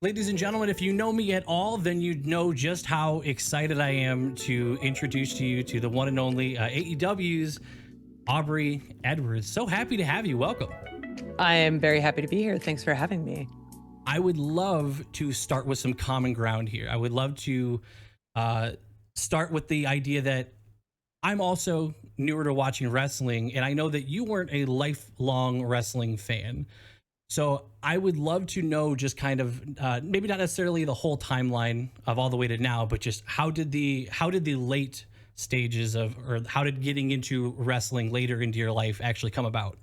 Ladies and gentlemen, if you know me at all, then you'd know just how excited I am to introduce to you to the one and only AEW's Aubrey Edwards. So happy to have you. Welcome. I am very happy to be here. Thanks for having me. I would love to start with some common ground here. I would love to uh, start with the idea that I'm also newer to watching wrestling, and I know that you weren't a lifelong wrestling fan. So I would love to know just kind of maybe not necessarily the whole timeline of all the way to now, but just how did the late stages of, or how did getting into wrestling later into your life actually come about?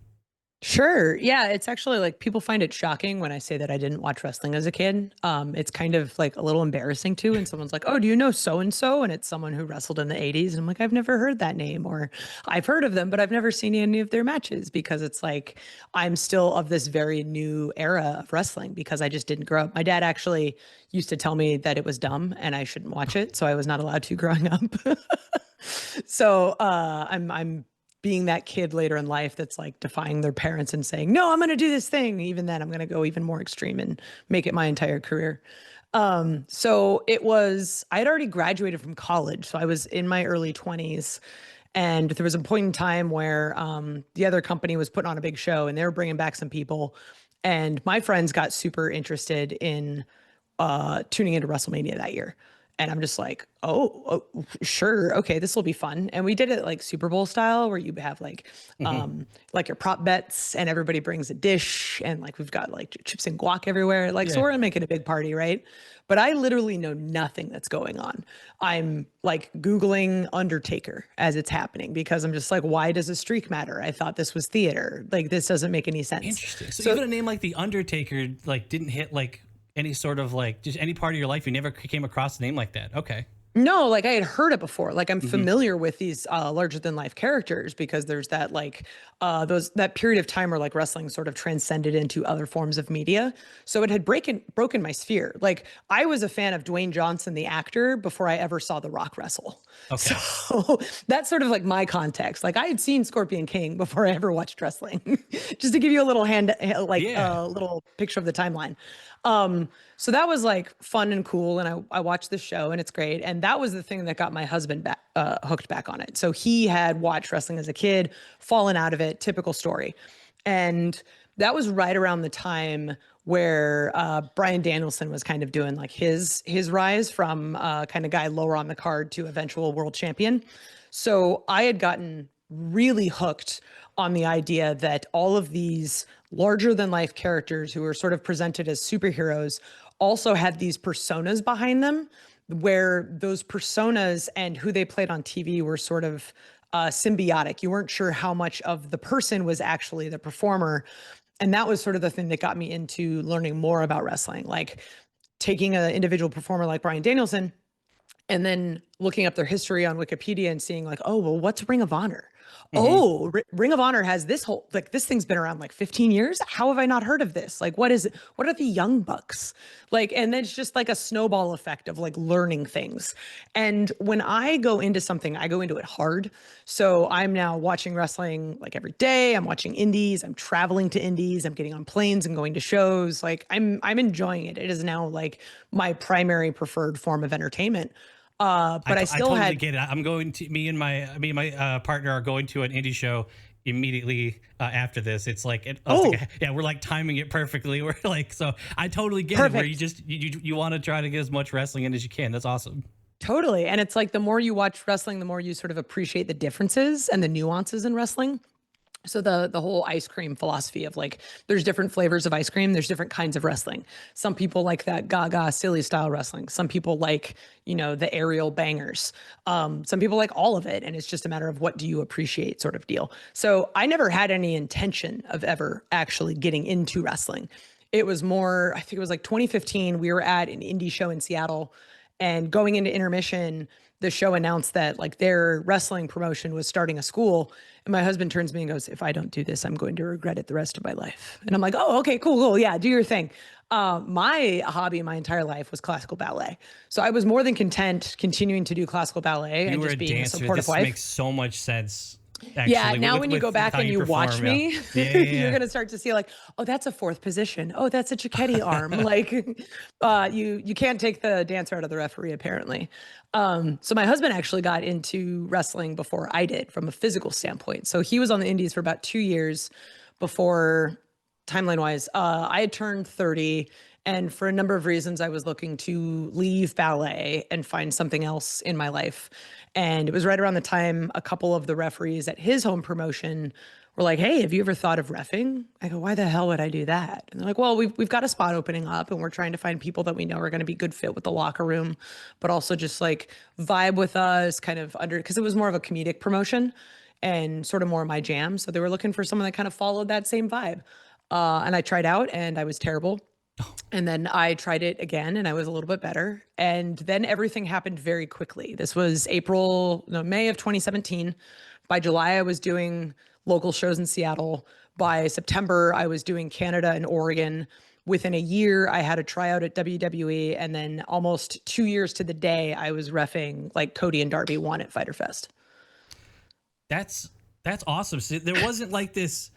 Sure. Yeah, it's actually like people find it shocking when I say that I didn't watch wrestling as a kid. It's kind of like a little embarrassing too. And someone's like, "Oh, do you know so and so?" And it's someone who wrestled in the '80s. And I'm like, "I've never heard that name, or I've heard of them, but I've never seen any of their matches," because it's like I'm still of this very new era of wrestling because I just didn't grow up. My dad actually used to tell me that it was dumb and I shouldn't watch it, so I was not allowed to growing up. I'm being that kid later in life that's like defying their parents and saying, "No, I'm going to do this thing." Even then, I'm going to go even more extreme and make it my entire career. So it was, I had already graduated from college. So I was in my early 20s. And there was a point in time where the other company was putting on a big show and they were bringing back some people. And my friends got super interested in tuning into WrestleMania that year. And I'm just like, oh, sure, okay, this will be fun. And we did it like Super Bowl style, where you have Mhm. like your prop bets, and everybody brings a dish, and like we've got like chips and guac everywhere. Like, so Yeah. we're gonna make it a big party, right? But I literally know nothing that's going on. I'm like Googling Undertaker as it's happening because I'm just like, why does a streak matter? I thought this was theater. Like, this doesn't make any sense. Interesting. So So even a name like The Undertaker like didn't hit like any sort of like just any part of your life. You never came across a name like that. Okay. no, like I had heard it before. Like I'm Hmm. familiar with these larger than life characters because there's that like those that period of time where like wrestling sort of transcended into other forms of media. So it had broken my sphere. Like I was a fan of Dwayne Johnson, the actor, before I ever saw The Rock wrestle. Okay. So that's sort of like my context. Like I had seen Scorpion King before I ever watched wrestling. Just to give you a little like Yeah. a little picture of the timeline. So that was like fun and cool. And I watched the show and it's great. And that was the thing that got my husband back, hooked back on it. So he had watched wrestling as a kid, fallen out of it, typical story. And that was right around the time where Brian Danielson was kind of doing like his rise from kind of guy lower on the card to eventual world champion. So I had gotten really hooked on the idea that all of these larger than life characters who were sort of presented as superheroes also had these personas behind them, where those personas and who they played on TV were sort of symbiotic. You weren't sure how much of the person was actually the performer. And that was sort of the thing that got me into learning more about wrestling. Like taking an individual performer like Brian Danielson and then looking up their history on Wikipedia and seeing like, oh, well, what's Ring of Honor? Hmm. Oh, Ring of Honor has this whole like this thing's been around like 15 years. How have I not heard of this? Like, what is it? What are the Young Bucks? Like, and then it's just like a snowball effect of like learning things. And when I go into something, I go into it hard. So I'm now watching wrestling like every day. I'm watching indies. I'm traveling to indies. I'm getting on planes and going to shows. Like I'm enjoying it. It is now like my primary preferred form of entertainment. But I I still totally had, get it. I'm going to me and my partner are going to an indie show immediately after this. It's like I was oh, like, yeah, we're like timing it perfectly. We're like, so I totally get it. Where you perfect. just you want to try to get as much wrestling in as you can. That's awesome. Totally. And it's like the more you watch wrestling, the more you sort of appreciate the differences and the nuances in wrestling. So the whole ice cream philosophy of like there's different flavors of ice cream, there's different kinds of wrestling. Some people like that gaga silly style wrestling. Some people like, the aerial bangers. Some people like all of it, and it's just a matter of what do you appreciate sort of deal. So I never had any intention of ever actually getting into wrestling. It was more, I think it was like 2015, we were at an indie show in Seattle, and going into intermission, the show announced that like their wrestling promotion was starting a school. And my husband turns to me and goes, "If I don't do this, I'm going to regret it the rest of my life." And I'm like, "Oh, okay, cool, cool. Yeah, do your thing." My hobby my entire life was classical ballet. So I was more than content continuing to do classical ballet You and were a just being a dancer. supportive This wife. makes so much sense. Yeah, actually, now when you go with back how and you you watch perform. Yeah. me, Yeah. Yeah. you're Yeah. gonna start to see like, oh, that's a fourth position. Oh, that's a Cicchetti arm. Like, you can't take the dancer out of the referee apparently. So my husband actually got into wrestling before I did from a physical standpoint. So he was on the Indies for about 2 years before timeline wise. I had turned 30. And for a number of reasons, I was looking to leave ballet and find something else in my life. And it was right around the time a couple of the referees at his home promotion were like, "Hey, have you ever thought of reffing?" I go, "Why the hell would I do that?" And they're like, "Well, we've got a spot opening up and we're trying to find people that we know are going to be good fit with the locker room, but also just like vibe with us, kind of under, because it was more of a comedic promotion and sort of more my jam. So they were looking for someone that kind of followed that same vibe. And I tried out and I was terrible. And then I tried it again and I was a little bit better. And then everything happened very quickly. This was May of 2017. By July, I was doing local shows in Seattle. By September, I was doing Canada and Oregon. Within a year, I had a tryout at WWE. And then almost 2 years to the day, I was reffing like Cody and Darby won at Fyter Fest. That's that's awesome. So there wasn't like this.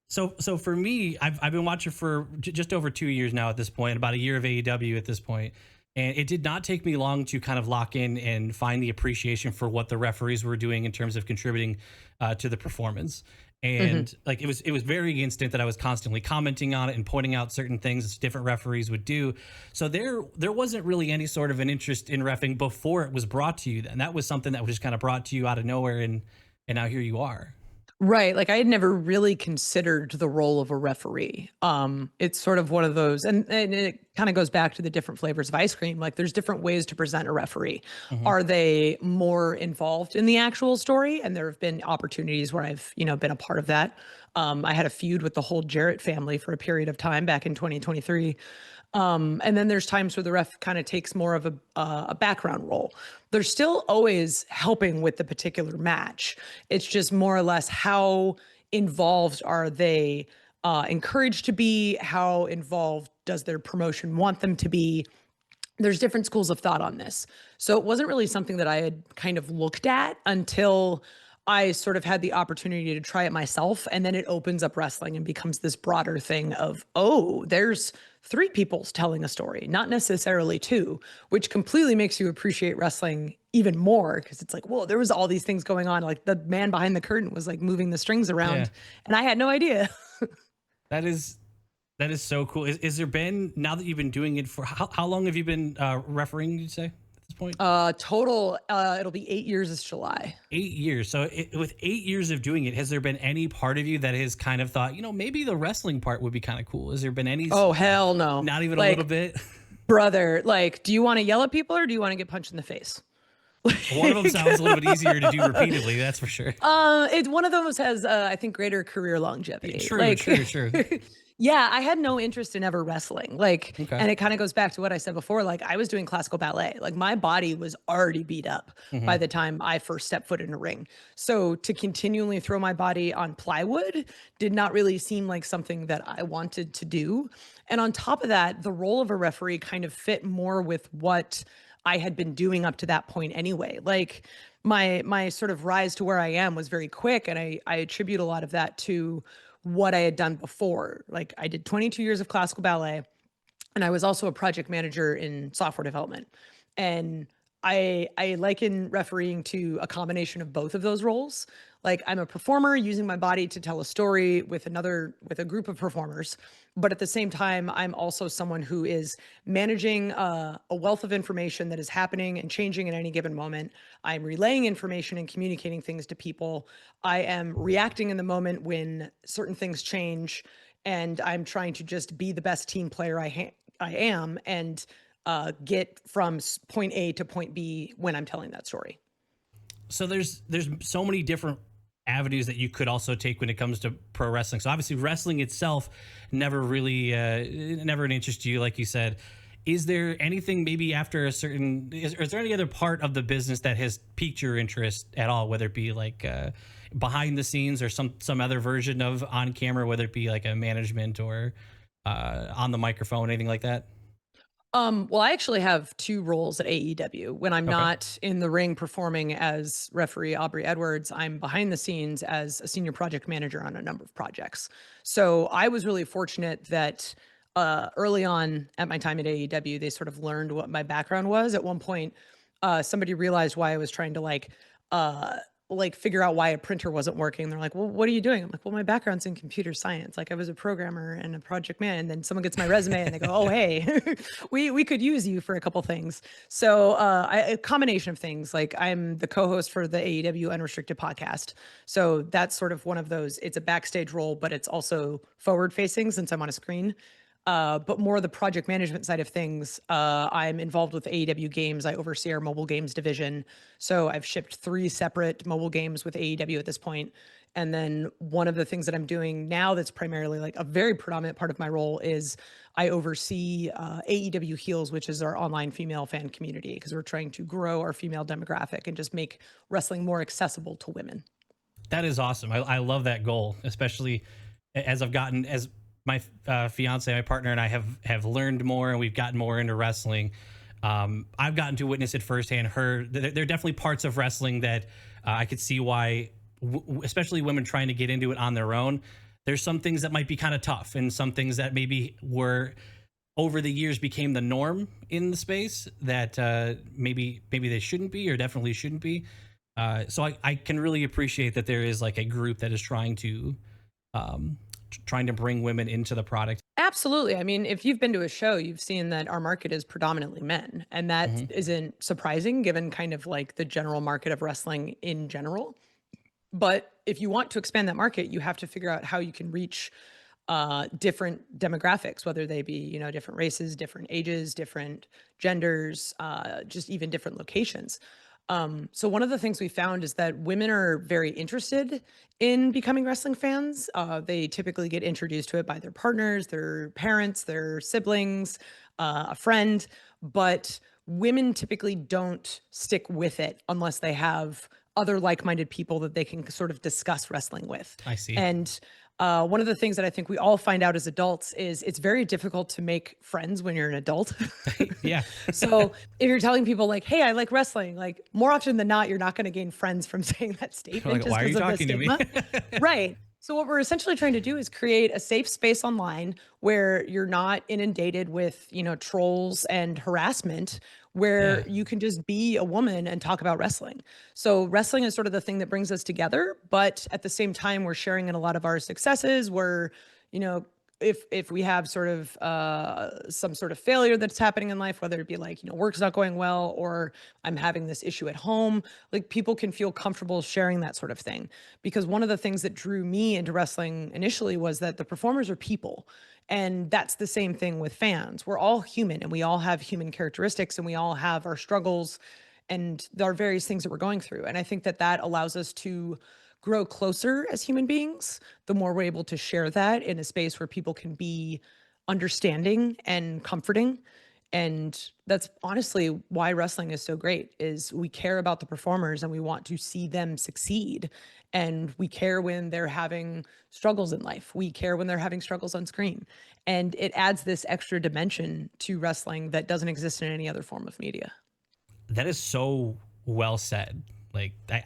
So for me, I've been watching for just over 2 years now at this point, about a year of AEW at this point, and it did not take me long to kind of lock in and find the appreciation for what the referees were doing in terms of contributing to the performance. Mhm. And like it was very instant that I was constantly commenting on it and pointing out certain things different referees would do. So there wasn't really any sort of an interest in reffing before it was brought to you. Then that was something that was just kind of brought to you out of nowhere, and now here you are. Right, like, I had never really considered the role of a referee. It's sort of one of those, and it kinda goes back to the different flavors of ice cream, like, there's different ways to present a referee. Hmm. Are they more involved in the actual story? And there have been opportunities where I've, been a part of that. I had a feud with the whole Jarrett family for a period of time back in 2023. And then there's times where the ref kind of takes more of a background role. They're still always helping with the particular match. It's just more or less how involved are they encouraged to be? How involved does their promotion want them to be? There's different schools of thought on this. So it wasn't really something that I had kind of looked at until I sort of had the opportunity to try it myself. And then it opens up wrestling and becomes this broader thing of, oh, there's three people telling a story, not necessarily two, which completely makes you appreciate wrestling even more because it's like, whoa, there was all these things going on. Like the man behind the curtain was like moving the strings Yeah, around and I had no idea. that is that is so cool. Is there been, now that you've been doing it for how long have you been refereeing? You'd say at this point, Total, it'll be 8 years this July. 8 years. So with 8 years of doing it, has there been any part of you that has kind of thought, maybe the wrestling part would be kind of cool? Has there been any? Oh, hell no. Not even a little Like, bit. brother, like, do you want to yell at people or do you want to get punched in the face? One of them Like, sounds a little bit easier to do repeatedly. That's for sure. it's one of those has, I think, greater career longevity. True. Like, True. True. yeah, I had no interest in ever wrestling. Like, Okay. and it kind of goes back to what I said before. Like, I was doing classical ballet. Like, my body was already beat up Hmm. by the time I first stepped foot in a ring. So to continually throw my body on plywood did not really seem like something that I wanted to do. And on top of that, the role of a referee kind of fit more with what I had been doing up to that point anyway. Like my sort of rise to where I am was very quick, and I attribute a lot of that to what I had done before. Like I did 22 years of classical ballet, and I was also a project manager in software development. And I liken refereeing to a combination of both of those roles. Like I'm a performer using my body to tell a story with a group of performers, but at the same time I'm also someone who is managing a wealth of information that is happening and changing at any given moment. I'm relaying information and communicating things to people. I am reacting in the moment when certain things change, and I'm trying to just be the best team player I am and get from point A to point B when I'm telling that story. So there's so many different avenues that you could also take when it comes to pro wrestling. So obviously wrestling itself never really never an interest to you, like you said. Is there anything maybe after a certain is there any other part of the business that has piqued your interest at all, whether it be like behind the scenes or some other version of on camera, whether it be like a management or on the microphone, anything like that? Well, I actually have two roles at AEW. When I'm Okay. not in the ring performing as referee Aubrey Edwards, I'm behind the scenes as a senior project manager on a number of projects. So I was really fortunate that early on at my time at AEW, they sort of learned what my background was. At one point, somebody realized why I was trying to uh, figure out why a printer wasn't working. They're like, "Well, what are you doing?" I'm like, "Well, my background's in computer science. Like, I was a programmer and a project man." And then someone gets my resume and they go, "Oh, hey, we could use you for a couple things." So, a combination of things. Like, I'm the co-host for the AEW Unrestricted podcast. So that's sort of one of those. It's a backstage role, but it's also forward facing since I'm on a screen. But more the project management side of things, I'm involved with AEW Games. I oversee our mobile games division. So I've shipped 3 separate mobile games with AEW at this point. And then one of the things that I'm doing now that's primarily like a very predominant part of my role is I oversee AEW Heels, which is our online female fan community, because we're trying to grow our female demographic and just make wrestling more accessible to women. That is awesome. I love that goal, especially as I've gotten as my fiance, my partner, and I have learned more, and we've gotten more into wrestling. I've gotten to witness it firsthand. There are definitely parts of wrestling that I could see why, especially women trying to get into it on their own. There's some things that might be kind of tough, and some things that maybe were over the years became the norm in the space that maybe they shouldn't be, or definitely shouldn't be. So I can really appreciate that there is like a group that is trying to bring women into the product. Absolutely. I mean, if you've been to a show, you've seen that our market is predominantly men, and that Hmm. isn't surprising given kind of like the general market of wrestling in general. But if you want to expand that market, you have to figure out how you can reach different demographics, whether they be, different races, different ages, different genders, just even different locations. So one of the things we found is that women are very interested in becoming wrestling fans. They typically get introduced to it by their partners, their parents, their siblings, a friend, but women typically don't stick with it unless they have other like-minded people that they can sort of discuss wrestling with. I see. And one of the things that I think we all find out as adults is it's very difficult to make friends when you're an adult. Yeah. So if you're telling people like, "Hey, I like wrestling," like more often than not, you're not going to gain friends from saying that statement Like, just why are you because of the talking to me? stigma. Right. So what we're essentially trying to do is create a safe space online where you're not inundated with, trolls and harassment, Yeah. where you can just be a woman and talk about wrestling. So wrestling is sort of the thing that brings us together, but at the same time we're sharing in a lot of our successes. We're, you know, if we have sort of some sort of failure that's happening in life, whether it be like, work's not going well or I'm having this issue at home, like people can feel comfortable sharing that sort of thing. Because one of the things that drew me into wrestling initially was that the performers are people. And that's the same thing with fans. We're all human and we all have human characteristics and we all have our struggles and there are various things that we're going through. And I think that that allows us to grow closer as human beings, the more we're able to share that in a space where people can be understanding and comforting. And that's honestly why wrestling is so great is we care about the performers and we want to see them succeed. And we care when they're having struggles in life. We care when they're having struggles on screen. And it adds this extra dimension to wrestling that doesn't exist in any other form of media. That is so well said. Like that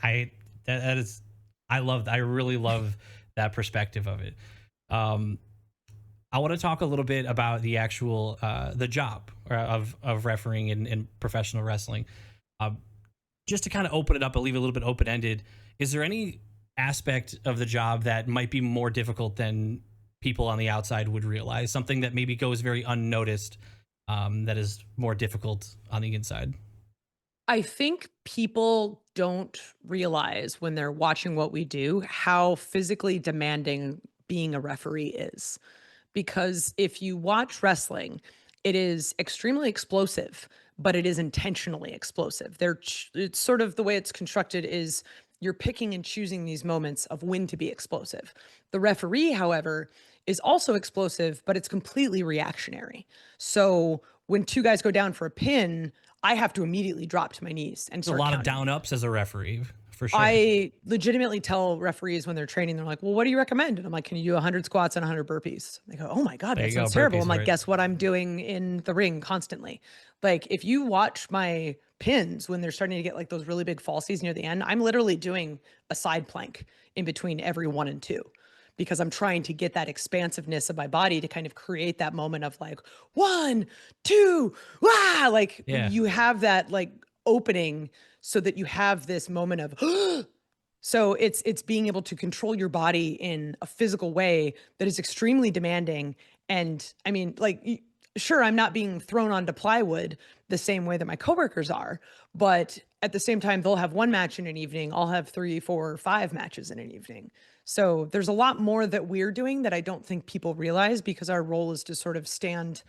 is, I really love that perspective of it. Um, I want to talk a little bit about the actual the job of refereeing in professional wrestling. Um, just to kind of open it up and leave it a little bit open ended. Is there any aspect of the job that might be more difficult than people on the outside would realize? Something that maybe goes very unnoticed, that is more difficult on the inside. I think people don't realize when they're watching what we do how physically demanding being a referee is. Because if you watch wrestling, it is extremely explosive, but it is intentionally explosive. It's sort of the way it's constructed is you're picking and choosing these moments of when to be explosive. The referee, however, is also explosive, but it's completely reactionary. So when two guys go down for a pin, I have to immediately drop to my knees and There's a start lot of counting. down ups as a referee for sure. I legitimately tell referees when they're training, they're like, "Well, what do you recommend?" And I'm like, "Can you do 100 squats and 100 burpees?" They go, "Oh my God, There that you go, sounds terrible." I'm burpees, like, right? "Guess what I'm doing in the ring constantly?" Like, if you watch my pins when they're starting to get like those really big falsies near the end, I'm literally doing a side plank in between every one and two because I'm trying to get that expansiveness of my body to kind of create that moment of like, one, two, wow. Like, Yeah. you have that like opening so that you have this moment of so it's being able to control your body in a physical way that is extremely demanding. And I mean, like, sure, I'm not being thrown onto plywood the same way that my coworkers are, but at the same time, they'll have one match in an evening. I'll have 3, 4, 5 matches in an evening. So there's a lot more that we're doing that I don't think people realize because our role is to sort of stand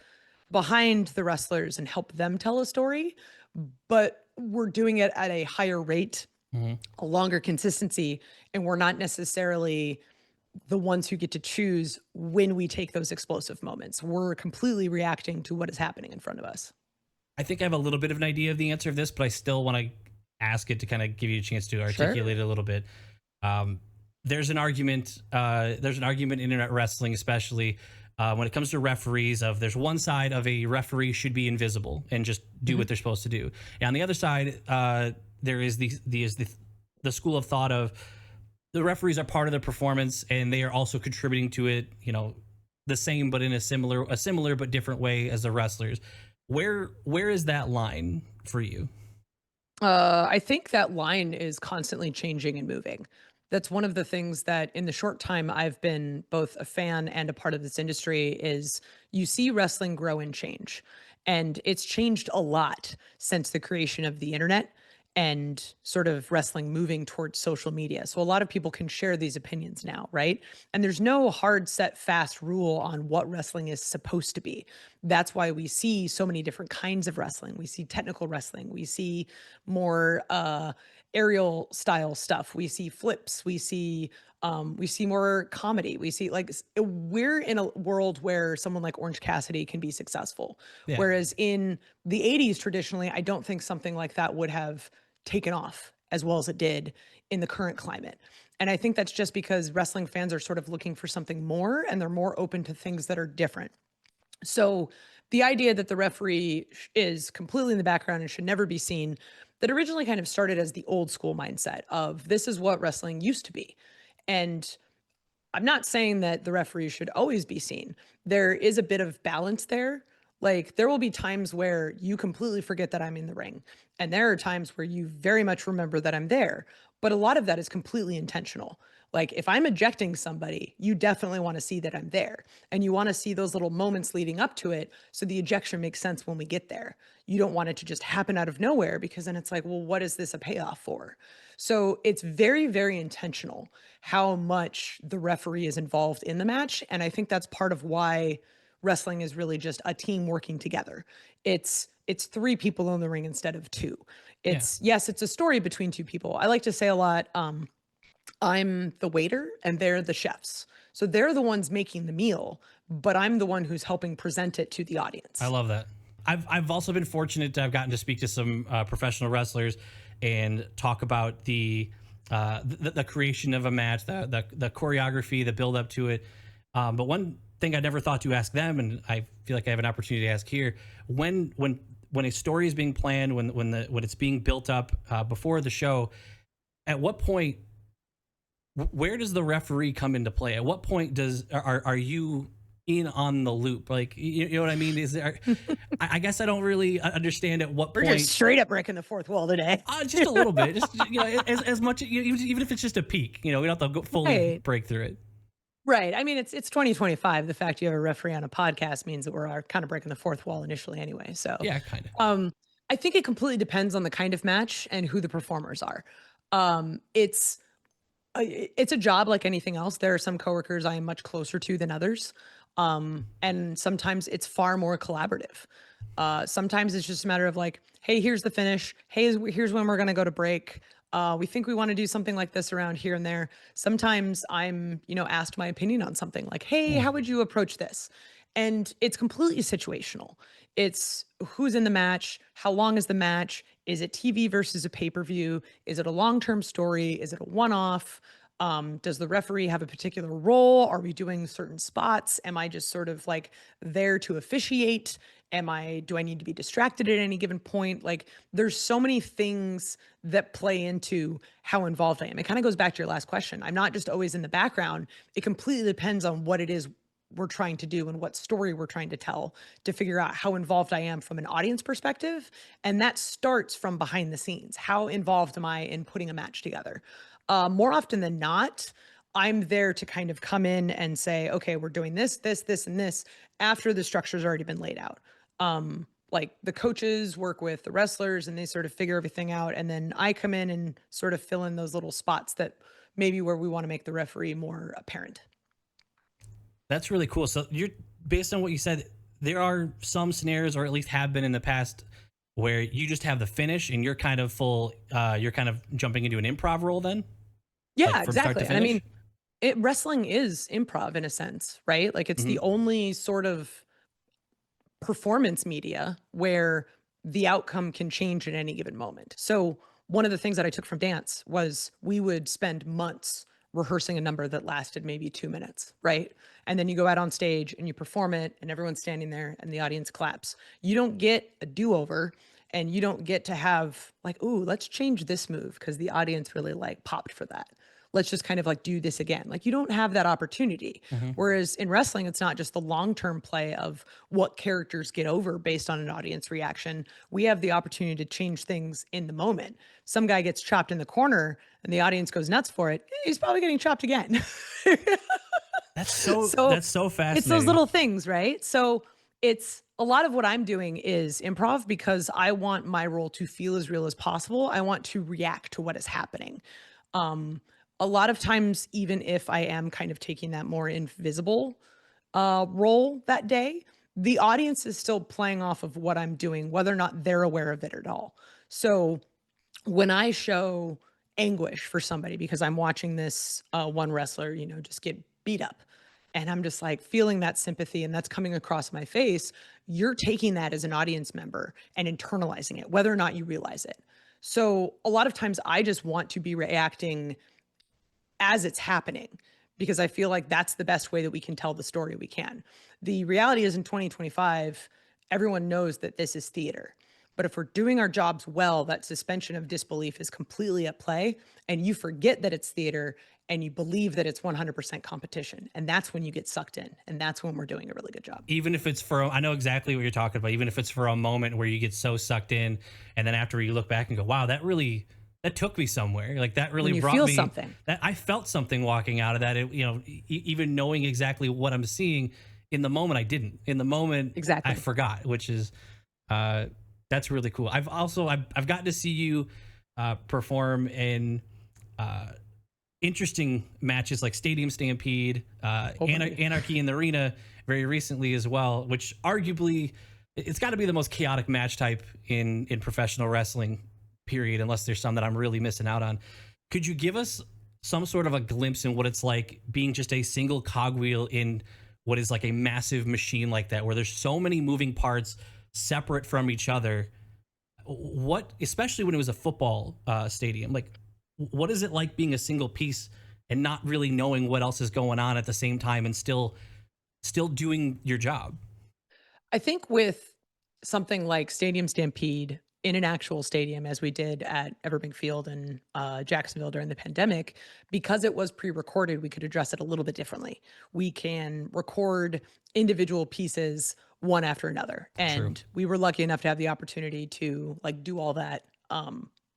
behind the wrestlers and help them tell a story. But we're doing it at a higher rate, Mhm. a longer consistency, and we're not necessarily the ones who get to choose when we take those explosive moments. We're completely reacting to what is happening in front of us. I think I have a little bit of an idea of the answer of this, but I still want to ask it to kind of give you a chance to Sure. articulate it a little bit. Um, there's an argument. There's an argument in internet wrestling, especially when it comes to referees. Of there's one side of a referee should be invisible and just do Mhm. what they're supposed to do, and on the other side, there is the school of thought of the referees are part of the performance and they are also contributing to it. You know, the same but in a similar but different way as the wrestlers. Where is that line for you? I think that line is constantly changing and moving. That's one of the things that in the short time I've been both a fan and a part of this industry is you see wrestling grow and change. And it's changed a lot since the creation of the internet and sort of wrestling moving towards social media. So a lot of people can share these opinions now, right? And there's no hard set fast rule on what wrestling is supposed to be. That's why we see so many different kinds of wrestling. We see technical wrestling, we see more aerial style stuff. We see flips. We see more comedy. We see like we're in a world where someone like Orange Cassidy can be successful. Yeah, Whereas in the 80s traditionally, I don't think something like that would have taken off as well as it did in the current climate. And I think that's just because wrestling fans are sort of looking for something more and they're more open to things that are different. So the idea that the referee is completely in the background and should never be seen, that originally kind of started as the old school mindset of this is what wrestling used to be. And I'm not saying that the referee should always be seen. There is a bit of balance there. Like there will be times where you completely forget that I'm in the ring. And there are times where you very much remember that I'm there. But a lot of that is completely intentional. Like if I'm ejecting somebody, you definitely want to see that I'm there. And you want to see those little moments leading up to it so the ejection makes sense when we get there. You don't want it to just happen out of nowhere because then it's like, well, what is this a payoff for? So it's very, very intentional how much the referee is involved in the match. And I think that's part of why wrestling is really just a team working together. It's three people in the ring instead of two. yeah. It's yes, it's a story between two people. I like to say a lot, I'm the waiter and they're the chefs. So they're the ones making the meal, but I'm the one who's helping present it to the I audience. love that. I've also been fortunate to have gotten to speak to some professional wrestlers and talk about the creation of a match, the choreography, the build up to it. But one thing I never thought to ask them, and I feel like I have an opportunity to ask here, when a story is being planned, when it's being built up before the show, at what point, where does the referee come into play? At what point are you in on the loop? Like, you know what I mean? Is there? I guess I don't really understand at what We're just point. straight up breaking the fourth wall today. Just a little bit, just as much, even if it's just a peak. You know, we don't have to go fully Right. break through it. Right. I mean, it's 2025. The fact you have a referee on a podcast means that we're kind of breaking the fourth wall initially anyway. So, Yeah, kind of. um, I think it completely depends on the kind of match and who the performers are. It's it's a job like anything else. There are some coworkers I am much closer to than others. And sometimes it's far more collaborative. Sometimes it's just a matter of like, hey, here's the finish. Hey, here's when we're going to go to break. We think we want to do something like this around here and there. Sometimes I'm, asked my opinion on something like, hey, Mm. how would you approach this? And it's completely situational. It's who's in the match, how long is the match, Is it TV versus a pay-per-view? Is it a long-term story? Is it a one-off? Does the referee have a particular role? Are we doing certain spots? Am I just sort of like there to officiate? Do I need to be distracted at any given point? Like, there's so many things that play into how involved I am. It kind of goes back to your last question. I'm not just always in the background. It completely depends on what it is we're trying to do and what story we're trying to tell to figure out how involved I am from an audience perspective. And that starts from behind the scenes. How involved am I in putting a match together? More often than not, I'm there to kind of come in and say, okay, we're doing this, and this after the structure's already been laid out. Like the coaches work with the wrestlers and they sort of figure everything out. And then I come in and sort of fill in those little spots that maybe where we want to make the referee more apparent. That's really cool. So you're based on what you said, there are some scenarios, or at least have been in the past, where you just have the finish and you're kind of you're kind of jumping into an improv role then, like Yeah, from start to exactly. And I finish. mean, wrestling is improv in a sense, right? Like it's Hmm. the only sort of performance media where the outcome can change at any given moment. So, one of the things that I took from dance was we would spend months rehearsing a number that lasted maybe 2 minutes, right? And then you go out on stage and you perform it, and everyone's standing there and the audience claps. You don't get a do over and you don't get to have, like, ooh, let's change this move because the audience really like popped for that. Let's just kind of like do this again. Like, you don't have that opportunity. Hmm. Whereas in wrestling, it's not just the long term play of what characters get over based on an audience reaction. We have the opportunity to change things in the moment. Some guy gets chopped in the corner and the audience goes nuts for it. He's probably getting chopped again. So That's so it's those fascinating. little things, right? So it's a lot of what I'm doing is improv because I want my role to feel as real as possible. I want to react to what is happening. Um, a lot of times, even if I am kind of taking that more invisible role that day, the audience is still playing off of what I'm doing, whether or not they're aware of it at all. So when I show anguish for somebody because I'm watching this one wrestler, just get beat up, and I'm just like feeling that sympathy and that's coming across my face, you're taking that as an audience member and internalizing it, whether or not you realize it. So a lot of times I just want to be reacting as it's happening because I feel like that's the best way that we can tell the story we can. The reality is in 2025, everyone knows that this is theater. But if we're doing our jobs well, that suspension of disbelief is completely at play and you forget that it's theater and you believe that it's 100% competition. And that's when you get sucked in. And that's when we're doing a really good job. Even if it's for, I know exactly what you're talking about. Even if it's for a moment where you get so sucked in, and then after you look back and go, "Wow, that took me somewhere." Like that really When you brought feel me. something. That I felt something walking out of that. Even knowing exactly what I'm seeing in the moment, I didn't. In the moment, I Exactly. forgot, which is uh, that's really cool. I've gotten to see you perform in uh, interesting matches like Stadium Stampede, Oh my. Anarchy in the Arena very recently as well, which arguably it's got to be the most chaotic match type in professional wrestling. Period. Unless there's some that I'm really missing out on. Could you give us some sort of a glimpse in what it's like being just a single cogwheel in what is like a massive machine like that, where there's so many moving parts separate from each other? What, especially when it was a football stadium, like what is it like being a single piece and not really knowing what else is going on at the same time and still doing your job? I think with something like Stadium Stampede in an actual stadium, as we did at Everbank Field in Jacksonville during the pandemic, because it was pre recorded, we could address it a little bit differently. We can record individual pieces one after another. True. And we were lucky enough to have the opportunity to like do all that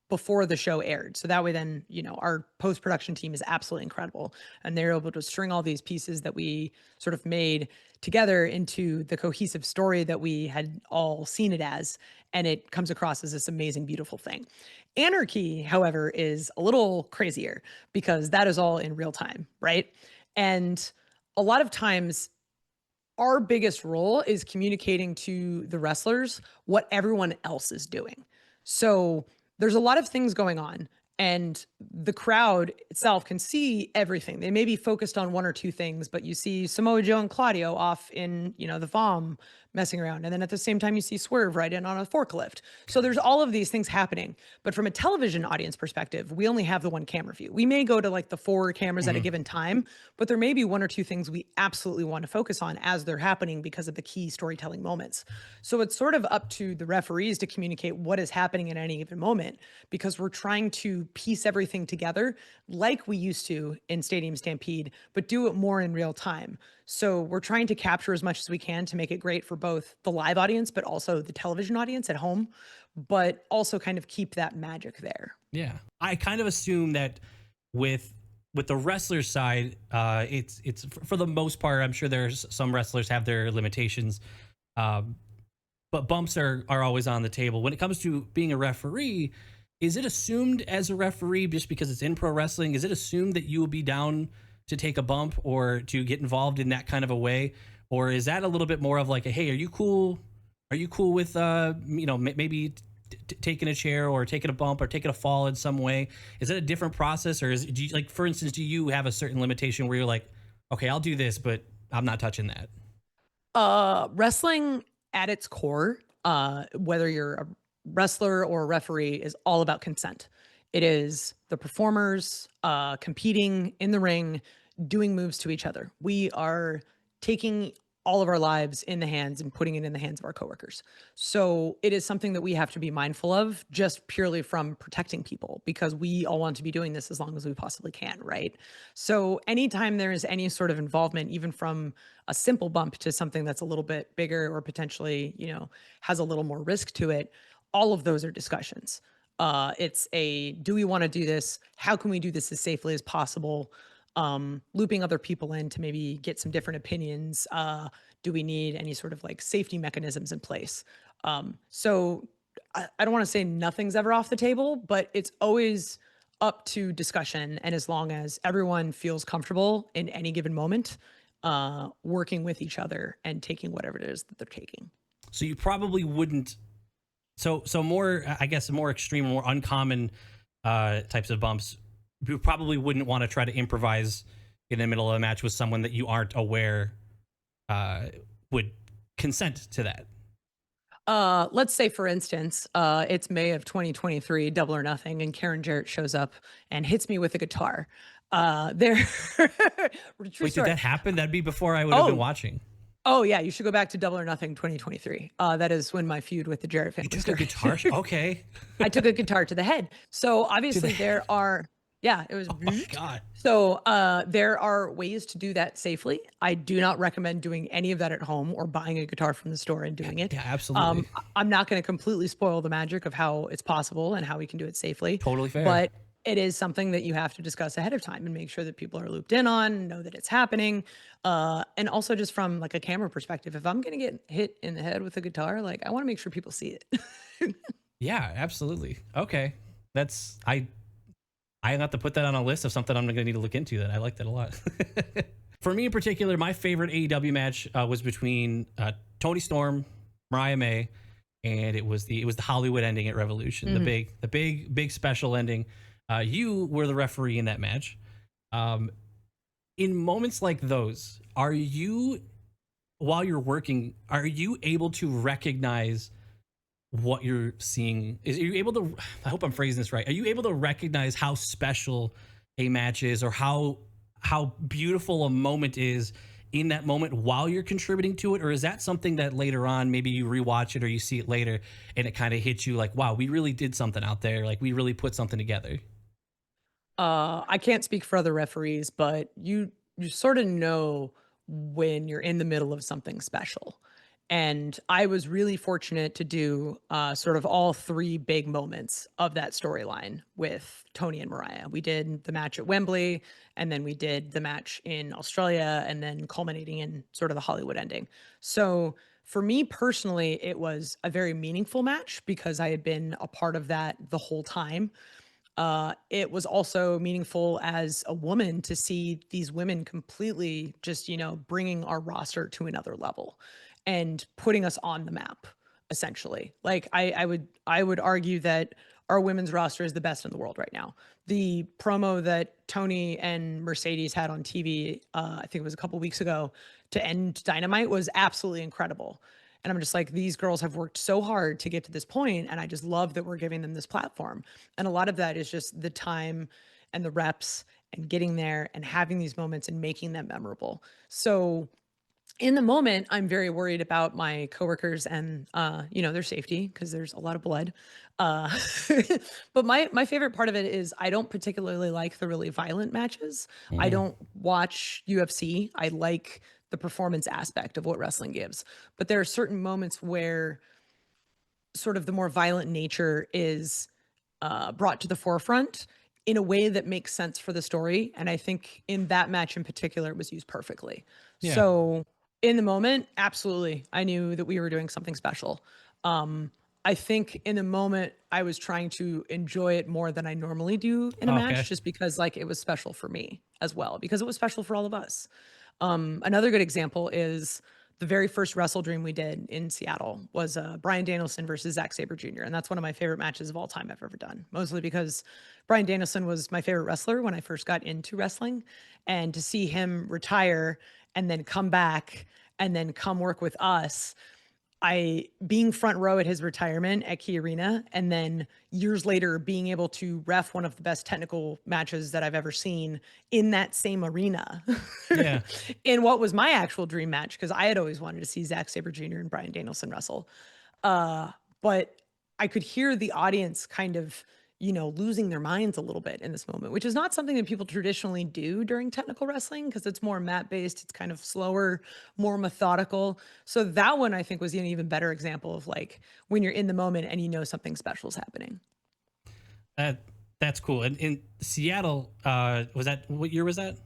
before the show aired. So that way, then, our post production team is absolutely incredible. And they're able to string all these pieces that we sort of made together into the cohesive story that we had all seen it as. And it comes across as this amazing, beautiful thing. Anarchy, however, is a little crazier because that is all in real time, right? And a lot of times, our biggest role is communicating to the wrestlers what everyone else is doing. So there's a lot of things going on, and the crowd itself can see everything. They may be focused on one or two things, but you see Samoa Joe and Claudio off in, the VOM messing around. And then at the same time, you see Swerve right in on a forklift. So there's all of these things happening. But from a television audience perspective, we only have the one camera view. We may go to like the 4 cameras at a given time, but there may be 1 or 2 things we absolutely want to focus on as they're happening because of the key storytelling moments. So it's sort of up to the referees to communicate what is happening at any given moment, because we're trying to piece everything together like we used to in Stadium Stampede, but do it more in real time. So we're trying to capture as much as we can to make it great for both the live audience, but also the television audience at home, but also kind of keep that magic there. Yeah, I kind of assume that with the wrestler side, it's for the most part. I'm sure there's some wrestlers have their limitations, um, but bumps are always on the table. When it comes to being a referee, is it assumed as a referee, just because it's in pro wrestling, is it assumed that you will be down to take a bump or to get involved in that kind of a way, or is that a little bit more of like a, hey, are you cool? Are you cool with maybe taking a chair or taking a bump or taking a fall in some way? Is it a different process, or do you, like, for instance, do you have a certain limitation where you're like, okay, I'll do this, but I'm not touching that? Wrestling at its core, whether you're a wrestler or a referee, is all about consent. It is the performers competing in the ring, doing moves to each other. We are taking all of our lives in the hands and putting it in the hands of our coworkers. So it is something that we have to be mindful of, just purely from protecting people, because we all want to be doing this as long as we possibly can, right? So anytime there is any sort of involvement, even from a simple bump to something that's a little bit bigger or potentially, has a little more risk to it, all of those are discussions. It's a, do we want to do this? How can we do this as safely as possible? Looping other people in to maybe get some different opinions. Do we need any sort of like safety mechanisms in place? So I don't want to say nothing's ever off the table, but it's always up to discussion. And as long as everyone feels comfortable in any given moment, working with each other and taking whatever it is that they're taking. So you probably wouldn't. So more, I guess, more extreme, more uncommon types of bumps. You probably wouldn't want to try to improvise in the middle of a match with someone that you aren't aware would consent to that. Let's say, for instance, it's May of 2023, Double or Nothing, and Karen Jarrett shows up and hits me with a guitar. There, true Wait, did story. that happen? That'd be before I would have been Oh, watching. oh yeah, you should go back to Double or Nothing 2023. That is when my feud with the Jarrett You family took a started. guitar. Okay. I took a guitar to the head. So To the obviously head. there are, yeah, it was. Oh my god. So there are ways to do that safely. I do not recommend doing any of that at home or buying a guitar from the store and doing it. Yeah, absolutely. I'm not going to completely spoil the magic of how it's possible and how we can do it safely, Totally fair. but it is something that you have to discuss ahead of time and make sure that people are looped in on, know that it's happening. And also just from like a camera perspective, if I'm going to get hit in the head with a guitar, like I want to make sure people see it. Yeah, absolutely. Okay. That's I have to put that on a list of something I'm going to need to look into. Then I like that a lot. For me in particular, my favorite AEW match was between Tony Storm, Mariah May, and it was the Hollywood ending at Revolution, the big special ending. You were the referee in that match. In moments like those, are you, while you're working, are you able to recognize what you're seeing? Are you able to, I hope I'm phrasing this right, are you able to recognize how special a match is, or how beautiful a moment is in that moment while you're contributing to it? Or is that something that later on maybe you rewatch it or you see it later and it kind of hits you like, wow, we really did something out there, like we really put something together? I can't speak for other referees, but you sort of know when you're in the middle of something special. And I was really fortunate to do sort of all 3 big moments of that storyline with Tony and Mariah. We did the match at Wembley, and then we did the match in Australia, and then culminating in sort of the Hollywood ending. So for me personally, it was a very meaningful match because I had been a part of that the whole time. It was also meaningful as a woman to see these women completely just, bringing our roster to another level and putting us on the map, essentially. Like I would argue that our women's roster is the best in the world right now. The promo that Tony and Mercedes had on TV, I think it was a couple weeks ago, to end Dynamite was absolutely incredible. And I'm just like, these girls have worked so hard to get to this point, and I just love that we're giving them this platform. And a lot of that is just the time and the reps and getting there and having these moments and making them memorable. So in the moment, I'm very worried about my coworkers and their safety because there's a lot of blood. Uh, but my favorite part of it is I don't particularly like the really violent matches. I Mm, don't watch UFC. I like the performance aspect of what wrestling gives. But there are certain moments where sort of the more violent nature is brought to the forefront in a way that makes sense for the story. And I think in that match in particular, it was used perfectly. yeah. So in the moment, absolutely, I knew that we were doing something special. I think in the moment, I was trying to enjoy it more than I normally do in a Okay. match, just because like it was special for me as well, because it was special for all of us. Another good example is the very first Wrestle Dream we did in Seattle was Bryan Danielson versus Zack Sabre Jr. And that's one of my favorite matches of all time I've ever done, mostly because Bryan Danielson was my favorite wrestler when I first got into wrestling. And to see him retire and then come back and then come work with us, I being front row at his retirement at Key Arena, and then years later being able to ref one of the best technical matches that I've ever seen in that same arena, Yeah. in what was my actual dream match, because I had always wanted to see Zack Sabre Jr. and Bryan Danielson wrestle. But I could hear the audience kind of, losing their minds a little bit in this moment, which is not something that people traditionally do during technical wrestling because it's more mat based. It's kind of slower, more methodical. So that one I think was an even better example of like when you're in the moment and you know something special is happening. That that's cool. And in Seattle, was that what year was that?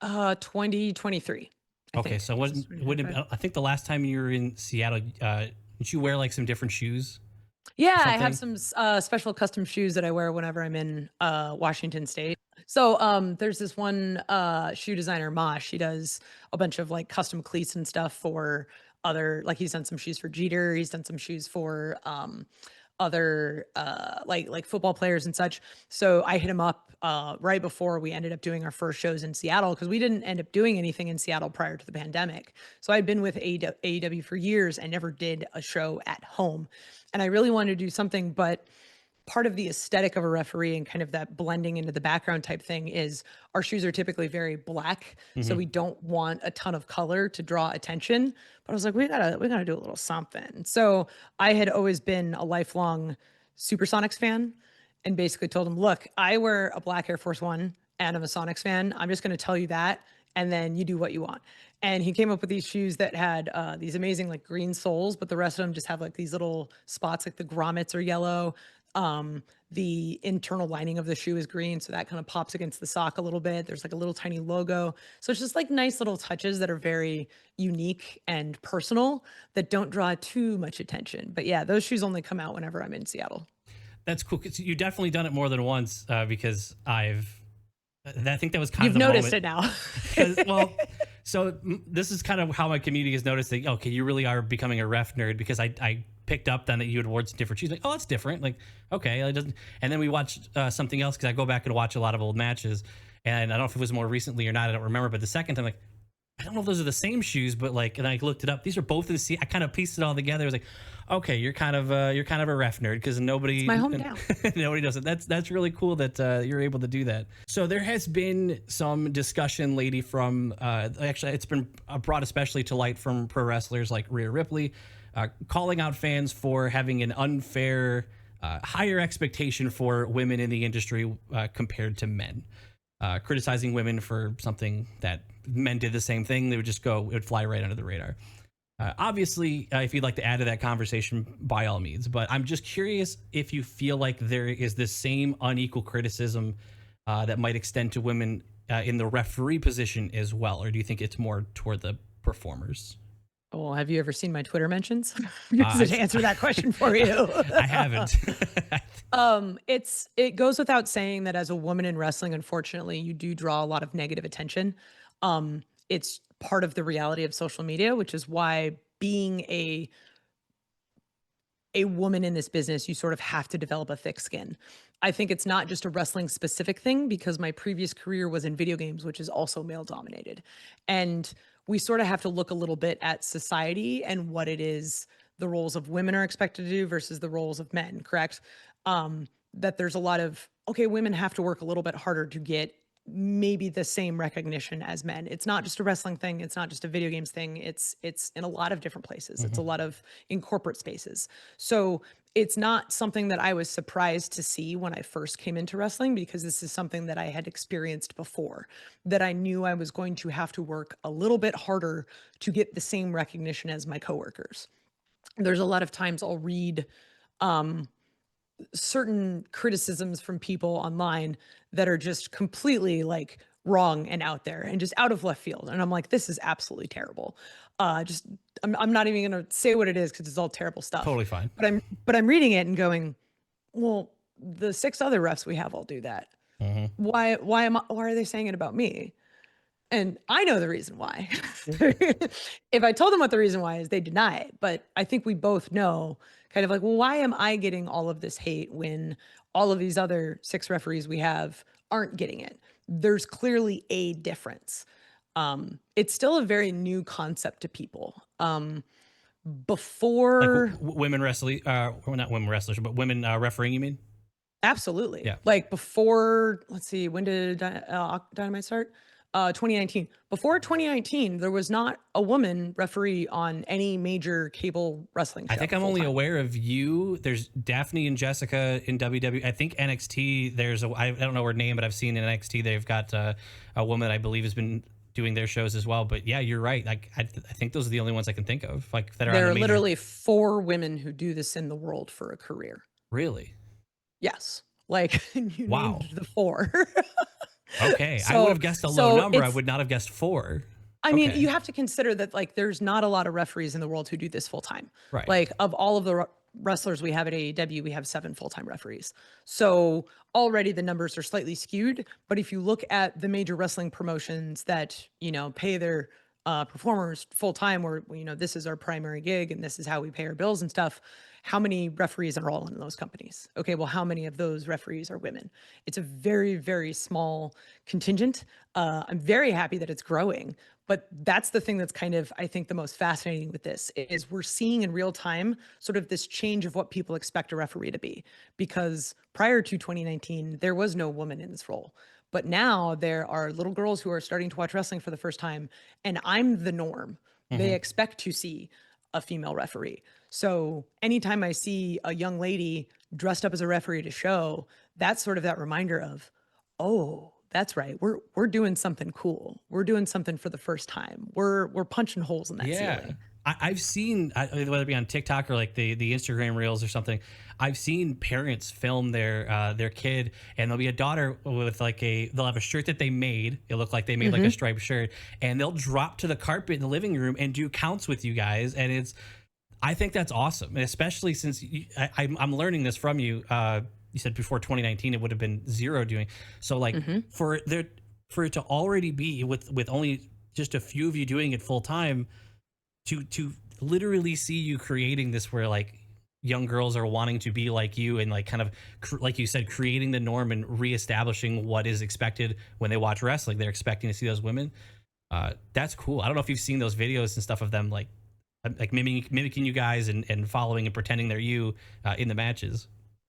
2023, I Okay, think. so Was this wouldn't 2025? I think the last time you were in Seattle, did you wear like some different shoes Yeah, or I have something? some special custom shoes that I wear whenever I'm in Washington State. So there's this one shoe designer, Mosh. She does a bunch of like custom cleats and stuff for other, like he's done some shoes for Jeter. He's done some shoes for other like football players and such. So I hit him up right before we ended up doing our first shows in Seattle because we didn't end up doing anything in Seattle prior to the pandemic. So I'd been with AEW for years and never did a show at home. And I really wanted to do something, but part of the aesthetic of a referee and kind of that blending into the background type thing is our shoes are typically very black, so Hmm. we don't want a ton of color to draw attention. But I was like, we gotta do a little something. So I had always been a lifelong Supersonics fan and basically told him, look, I wear a black Air Force One and I'm a Sonics fan. I'm just going to tell you that, and then you do what you want. And he came up with these shoes that had these amazing like green soles, but the rest of them just have like these little spots, like the grommets are yellow. The internal lining of the shoe is green, so that kind of pops against the sock a little bit. There's like a little tiny logo. So it's just like nice little touches that are very unique and personal that don't draw too much attention. But yeah, those shoes only come out whenever I'm in Seattle. That's cool. 'Cause you definitely done it more than once because I think that was kind of You've the noticed moment. it now. Because so this is kind of how my community has noticed that. Okay, you really are becoming a ref nerd because I picked up then that you had worn some different shoes. Like, oh, that's different. Like, okay, it doesn't. And then we watched something else because I go back and watch a lot of old matches, and I don't know if it was more recently or not. I don't remember. But the second time, like, I don't know if those are the same shoes, but like, and I looked it up. These are both in the sea. I kind of pieced it all together. I was like, okay, you're kind of a ref nerd because It's my nobody hometown. nobody does it. That's really cool that you're able to do that. So there has been some discussion, lady, from actually it's been brought especially to light from pro wrestlers like Rhea Ripley, calling out fans for having an unfair, higher expectation for women in the industry compared to men, criticizing women for something that men did the same thing. They would just go, it would fly right under the radar. Obviously, if you'd like to add to that conversation, by all means. But I'm just curious if you feel like there is this same unequal criticism that might extend to women in the referee position as well, or do you think it's more toward the performers? Well, have you ever seen my Twitter mentions? Uh, To answer that question for you. I haven't. It goes without saying that as a woman in wrestling, unfortunately, you do draw a lot of negative attention. It's part of the reality of social media, which is why being a woman in this business, you sort of have to develop a thick skin. I think it's not just a wrestling specific thing because my previous career was in video games, which is also male dominated. And we sort of have to look a little bit at society and what it is the roles of women are expected to do versus the roles of men, correct? That there's a lot of, okay, women have to work a little bit harder to get maybe the same recognition as men. It's not just a wrestling thing, it's not just a video games thing. It's in a lot of different places. It's Hmm. a lot of in corporate spaces. So it's not something that I was surprised to see when I first came into wrestling, because this is something that I had experienced before, that I knew I was going to have to work a little bit harder to get the same recognition as my coworkers. There's a lot of times I'll read certain criticisms from people online that are just completely like wrong and out there and just out of left field. And I'm like, this is absolutely terrible. Just I'm not even gonna say what it is because it's all terrible stuff. Totally fine. But I'm reading it and going, well, the 6 other refs we have all do that. Hmm. Why are they saying it about me? And I know the reason why. If I told them what the reason why is, they deny it. But I think we both know kind of like, well, why am I getting all of this hate when all of these other 6 referees we have aren't getting it? There's clearly a difference. It's still a very new concept to people. Like Before women wrestling, well, not women wrestlers, but women refereeing. You mean? Absolutely. Yeah. Like before, let's see, when did Dynamite start? 2019. Before 2019, there was not a woman referee on any major cable wrestling I show think I'm full only time. aware of you. There's Daphne and Jessica in WWE. I think NXT. I don't know her name, but I've seen in NXT they've got a woman I believe has been doing their shows as well. But yeah, you're right. Like I think those are the only ones I can think of, like that are on There a are major. literally 4 women who do this in the world for a career. Really? Yes. Like you Wow. named the 4. Okay, I would so have guessed a low so number. I it's would not have guessed 4. I mean, you Okay, have to consider that like there's not a lot of referees in the world who do this full time. right. Like of all of the wrestlers we have at AEW, we have 7 full-time referees. So already the numbers are slightly skewed, but if you look at the major wrestling promotions that, pay their performers full time, where this is our primary gig and this is how we pay our bills and stuff, how many referees are all in those companies? Okay, well, how many of those referees are women? It's a very, very small contingent. I'm very happy that it's growing, but that's the thing that's kind of, I think, the most fascinating with this is we're seeing in real time sort of this change of what people expect a referee to be. Because prior to 2019, there was no woman in this role. But now there are little girls who are starting to watch wrestling for the first time, and I'm the norm. They Hmm. expect to see a female referee. So anytime I see a young lady dressed up as a referee at a show, that's sort of that reminder of, oh, that's right. We're doing something cool. We're doing something for the first time. We're punching holes in that Yeah. ceiling. I've seen whether it be on TikTok or like the Instagram reels or something. I've seen parents film their kid, and there'll be a daughter with they'll have a shirt that they made. It looked like they made like a Hmm. striped shirt, and they'll drop to the carpet in the living room and do counts with you guys. And I think that's awesome, and especially since I'm learning this from you. You said before 2019 it would have been 0 doing so. Like Hmm. for it to already be with only just a few of you doing it full time, to literally see you creating this where like young girls are wanting to be like you, and like kind of like you said, creating the norm and reestablishing what is expected when they watch wrestling. They're expecting to see those women. That's cool. I don't know if you've seen those videos and stuff of them like mimicking you guys and following and pretending they're you in the matches.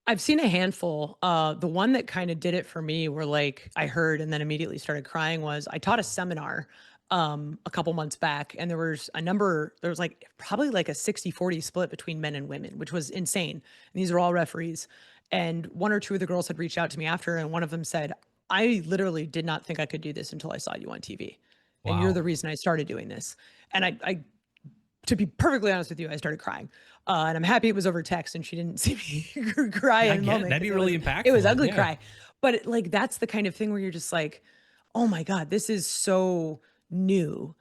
I've seen a handful. The one that kind of did it for me, where like I heard and then immediately started crying, was I taught a seminar a couple months back, and there was like probably like a 60-40 split between men and women, which was insane. And these are all referees. And one or two of the girls had reached out to me after, and one of them said, I literally did not think I could do this until I saw you on TV. And you're Wow. the reason I started doing this. And I to be perfectly honest with you, I started crying. And I'm happy it was over text and she didn't see me cry Yeah, I in the get it. moment, That'd be because really it was impactful. ugly Yeah. cry. But like that's the kind of thing where you're just like, oh my God, this is so new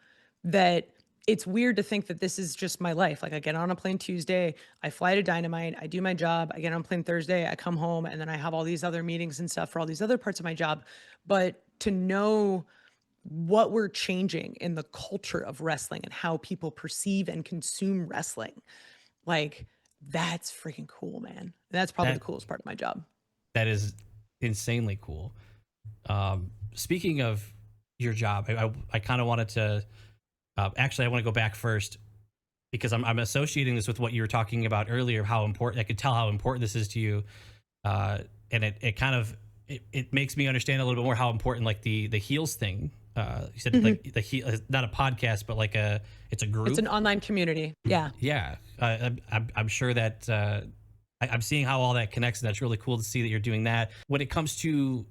that it's weird to think that this is just my life. Like I get on a plane Tuesday, I fly to Dynamite, I do my job, I get on a plane Thursday, I come home, and then I have all these other meetings and stuff for all these other parts of my job. But to know what we're changing in the culture of wrestling and how people perceive and consume wrestling. Like, that's freaking cool, man. That's probably the That coolest part of my job. that is insanely cool. Speaking of your job, I kind of wanted to Actually, I want to go back first because I'm associating this with what you were talking about earlier. How important, I could tell how important this is to you, uh, and it kind of it makes me understand a little bit more how important like the heels thing. You said Mhm. like the heel, not a podcast, but like it's a It's an group. online community. Yeah. Yeah, I'm sure that I'm seeing how all that connects, and that's really cool to see that you're doing that. When it comes to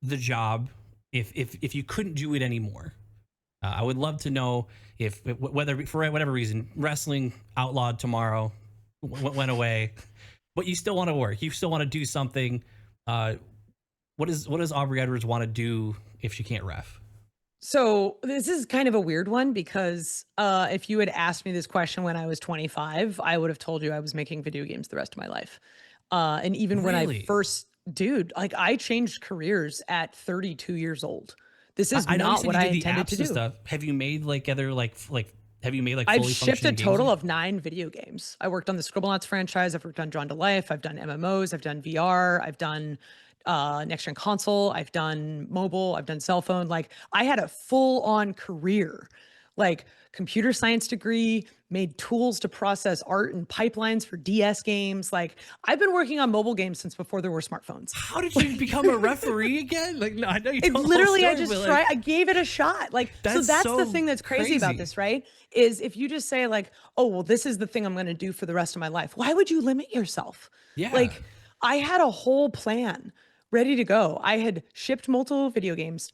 the job, if you couldn't do it anymore, I would love to know if whether for whatever reason wrestling outlawed tomorrow, went away, but you still want to work, you still want to do something. Uh, what does Aubrey Edwards want to do if she can't ref? So this is kind of a weird one because if you had asked me this question when I was 25, I would have told you I was making video games the rest of my life. And even when I Really? first, dude, like I changed careers at 32 years old. This is I know you not said what you I did the intended to apps and do. stuff. Have you made like other like have you made like I've fully shipped a functioning games? total of 9 video games. I worked on the Scribblenauts franchise. I've worked on Drawn to Life. I've done MMOs. I've done VR. I've done next gen console. I've done mobile. I've done cell phone. Like I had a full on career, like computer science degree, made tools to process art and pipelines for DS games. Like I've been working on mobile games since before there were smartphones. How did you become a referee again? Like, no, I know you It told the whole literally, I story, but just like, tried. I gave it a shot. Like, so that's that's the so thing that's crazy about crazy. this, right? Is if you just say like, "Oh, well, this is the thing I'm going to do for the rest of my life." Why would you limit yourself? Yeah. Like, I had a whole plan ready to go. I had shipped multiple video games.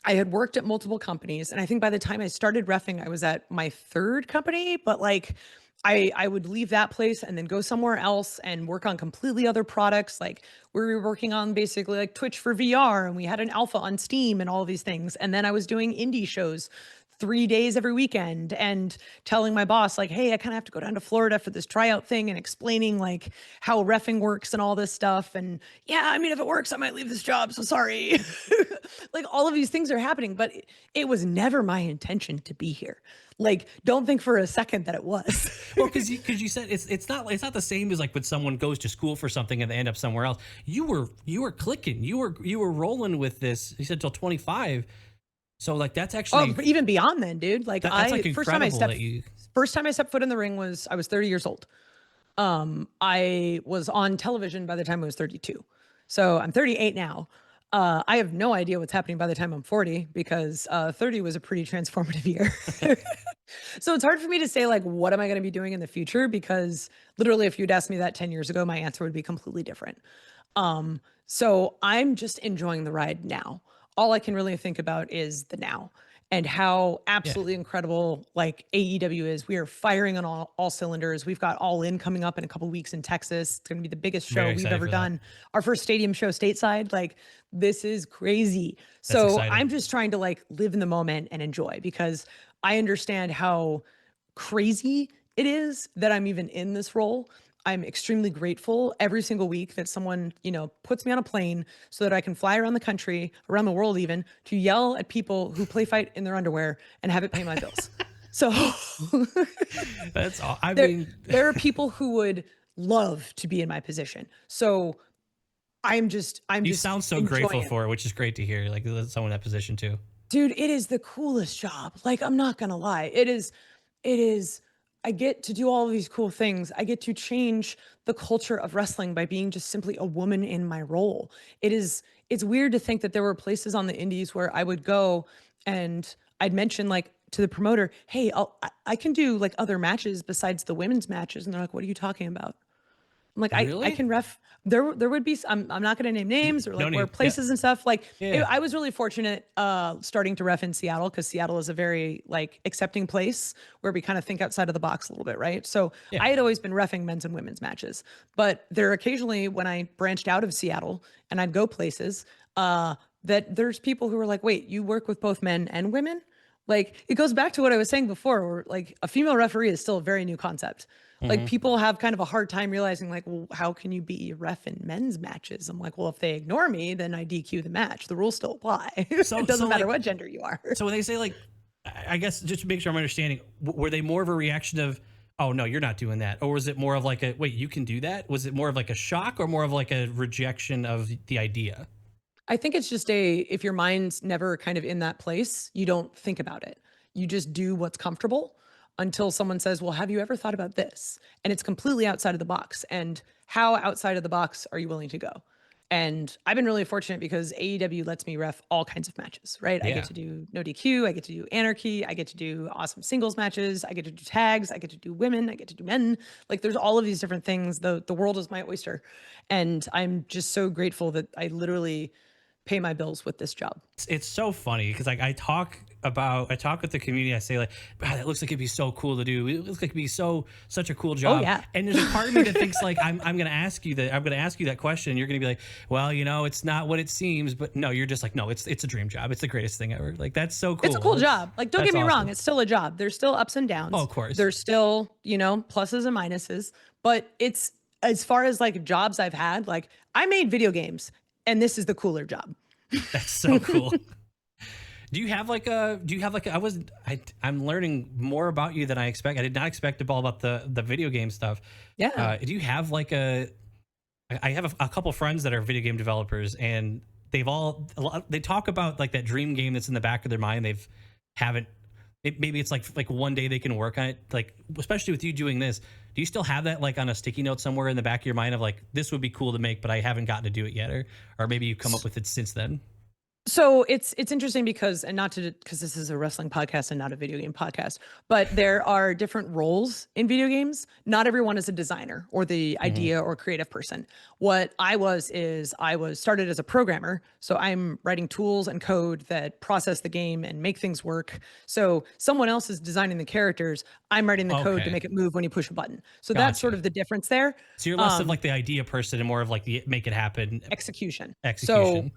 I had worked at multiple companies, and I think by the time I started reffing, I was at my third company. But like, I would leave that place and then go somewhere else and work on completely other products. Like we were working on basically like Twitch for VR, and we had an alpha on Steam and all of these things. And then I was doing indie shows 3 days every weekend and telling my boss like, hey, I kind of have to go down to Florida for this tryout thing, and explaining like how reffing works and all this stuff. And yeah, I mean, if it works, I might leave this job. So sorry. Like all of these things are happening, but it was never my intention to be here. Like, don't think for a second that it was. Well, because you said it's not the same as like when someone goes to school for something and they end up somewhere else. You were clicking. You were rolling with this. You said till 25. So like that's Oh, actually but even beyond then, dude. Like that's I like incredible that you. first time I stepped foot in the ring was I was 30 years old. I was on television by the time I was 32. So I'm 38 now. I have no idea what's happening by the time I'm 40 because 30 was a pretty transformative year. So it's hard for me to say like what am I going to be doing in the future because literally if you'd asked me that 10 years ago, my answer would be completely different. So I'm just enjoying the ride now. All I can really think about is the now and how Yeah, absolutely incredible like AEW is. We are firing on all cylinders. We've got All In coming up in a couple weeks in Texas. It's going to be the biggest show very we've excited ever for that. done. Our first stadium show stateside. Like this is crazy. That's So exciting. I'm just trying to like live in the moment and enjoy because I understand how crazy it is that I'm even in this role. I'm extremely grateful every single week that someone, puts me on a plane so that I can fly around the country, around the world even, to yell at people who play fight in their underwear and have it pay my bills. So That's all. I there mean, there are people who would love to be in my position. So I'm you just sound so enjoying grateful it. for it, which is great to hear. Like there's someone in that position too. Dude, it is the coolest job. Like, I'm not gonna lie. It is, I get to do all of these cool things. I get to change the culture of wrestling by being just simply a woman in my role. It's weird to think that there were places on the indies where I would go and I'd mention like to the promoter, hey, I can do like other matches besides the women's matches. And they're like, what are you talking about? I'm like, I Really? can ref. There would be. I'm not going to name names or No like where need. Yeah. places and stuff. Like Yeah. I was really fortunate starting to ref in Seattle because Seattle is a very like accepting place where we kind of think outside of the box a little bit, right? So Yeah. I had always been refing men's and women's matches, but there occasionally when I branched out of Seattle and I'd go places that there's people who are like, wait, you work with both men and women? Like it goes back to what I was saying before, where like a female referee is still a very new concept. Like Hmm. people have kind of a hard time realizing like, well, how can you be a ref in men's matches? I'm like, well, if they ignore me, then I DQ the match. The rules still apply. It So doesn't matter like what gender you are. so when they say like, I guess just to make sure I'm understanding, were they more of a reaction of, oh no, you're not doing that, or was it more of like a wait, you can do that? Was it more of like a shock or more of like a rejection of the idea? I think it's just if your mind's never kind of in that place, you don't think about it. you just do what's comfortable until someone says, well, have you ever thought about this? And it's completely outside of the box. And how outside of the box are you willing to go? And I've been really fortunate because AEW lets me ref all kinds of matches, right? I get Yeah. to do no DQ, I get to do anarchy, I get to do awesome singles matches, I get to do tags, I get to do women, I get to do men. Like there's all of these different things. The world is my oyster. And I'm just so grateful that I literally pay my bills with this job. It's so funny because like I talk with the community. I say like, wow, that looks like it'd be so cool to do. It looks like it'd be such a cool Oh job. yeah. And there's a part of me that thinks like I'm gonna ask you that question. And you're gonna be like, well, it's not what it seems. But no, you're just like, no, it's a dream job. It's the greatest thing ever. Like that's so cool. It's a cool job. Like, don't get me That's wrong, awesome. it's still a job. There's still ups and downs. Oh, of course. There's still, pluses and minuses. But it's as far as like jobs I've had, like I made video games and this is the cooler job. That's so cool. I'm learning more about you than I expect. I did not expect all about the video game stuff. Yeah. Do you have like I have a couple friends that are video game developers, and they talk about like that dream game that's in the back of their mind. Maybe it's like one day they can work on it. Like, especially with you doing this, do you still have that like on a sticky note somewhere in the back of your mind of like, this would be cool to make, but I haven't gotten to do it yet? Or maybe you come up with it since then? So it's interesting because, and not to, because this is a wrestling podcast and not a video game podcast, but there are different roles in video games. Not everyone is a designer or the idea or creative person. What I was started as a programmer. So I'm writing tools and code that process the game and make things work. So someone else is designing the characters. I'm writing the code to Okay. make it move when you push a button. So that's sort Gotcha. of the difference there. So you're less of like the idea person and more of like the make it happen Execution. So execution.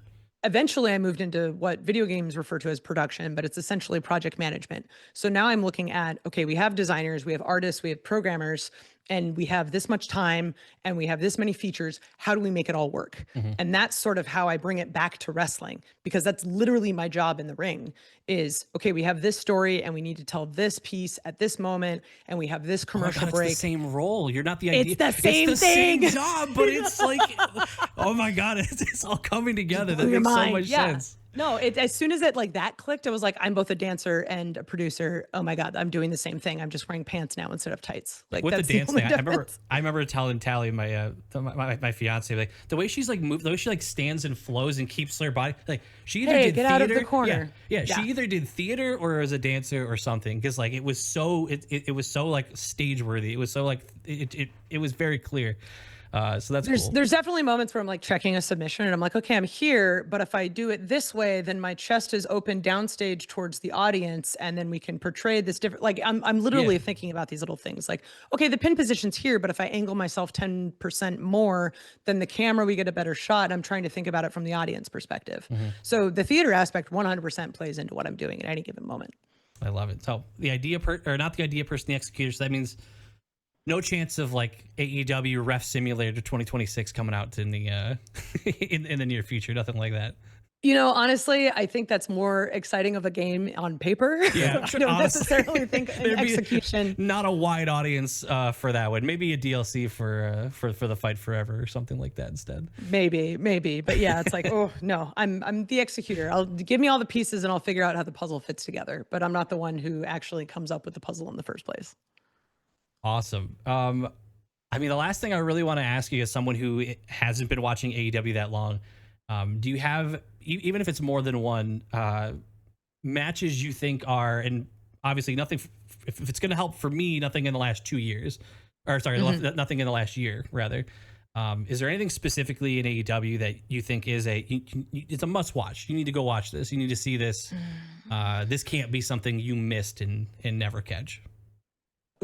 eventually I moved into what video games refer to as production, but it's essentially project management. So now I'm looking at, okay, we have designers, we have artists, we have programmers, and we have this much time and we have this many features. How do we make it all work? And that's sort of how I bring it back to wrestling, because that's literally my job in the ring is, okay, we have this story and we need to tell this piece at this moment. And we have this Oh my commercial God, break. it's the same role. You're not the idea. It's the same it's the thing. same job, but it's like, oh my God, it's all coming together. That Blew your makes so mind. much Yeah. sense. No, as soon as it like that clicked, it was like, I'm both a dancer and a producer. Oh my God, I'm doing the same thing. I'm just wearing pants now instead of tights. Like With the that's dance only thing, difference. I remember telling Tally, my fiance, like the way she's like moved, the way she like stands and flows and keeps her body, like she either Hey, did get theater, out of the corner. yeah, Yeah. she either did theater or was a dancer or something, because like it was so it was so like stage worthy. It was so like it was very clear. So that's cool. There's definitely moments where I'm like checking a submission and I'm like, okay, I'm here, but if I do it this way, then my chest is open downstage towards the audience, and then we can portray this different. Like I'm literally Yeah. thinking about these little things. Like, okay, the pin position's here, but if I angle myself 10% more than the camera, we get a better shot. I'm trying to think about it from the audience perspective. So the theater aspect 100% plays into what I'm doing at any given moment. I love it. So the or not the idea person, the executor. So that means no chance of like AEW Ref Simulator 2026 coming out in the in the near future. Nothing like that. Honestly, I think that's more exciting of a game on paper. Yeah, I don't honestly, necessarily think in there'd be execution. not a wide audience for that one. Maybe a DLC for the Fight Forever or something like that instead. Maybe, but yeah, it's like, oh no, I'm the executor. I'll give me all the pieces and I'll figure out how the puzzle fits together. But I'm not the one who actually comes up with the puzzle in the first place. Awesome. I mean, the last thing I really want to ask you, as someone who hasn't been watching AEW that long, do you have, even if it's more than one, matches you think are, and obviously nothing, if it's going to help for me, nothing in the last 2 years, or sorry, nothing in the last year, rather. Is there anything specifically in AEW that you think is it's a must watch? You need to go watch this. You need to see this. This can't be something you missed and never catch.